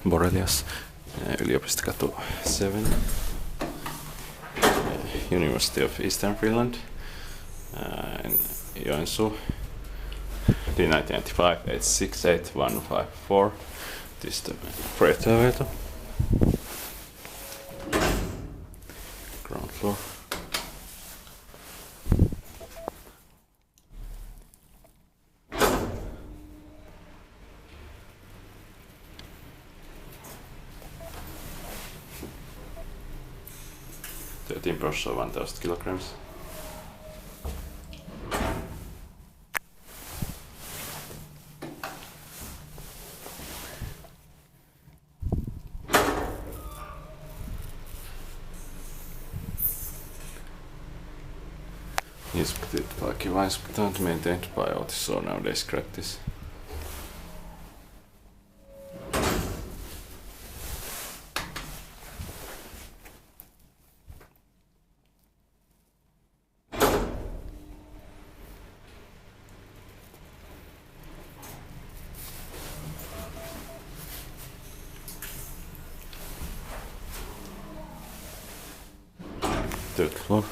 Borelias, Yliopistokatu 7, University of Eastern Finland, in Joensuu, D1995 868154. This is the freight elevator. Ground floor. Brush 1000 kilograms. Inspected by Kone, maintained by Otis, or nowadays practice. Third floor.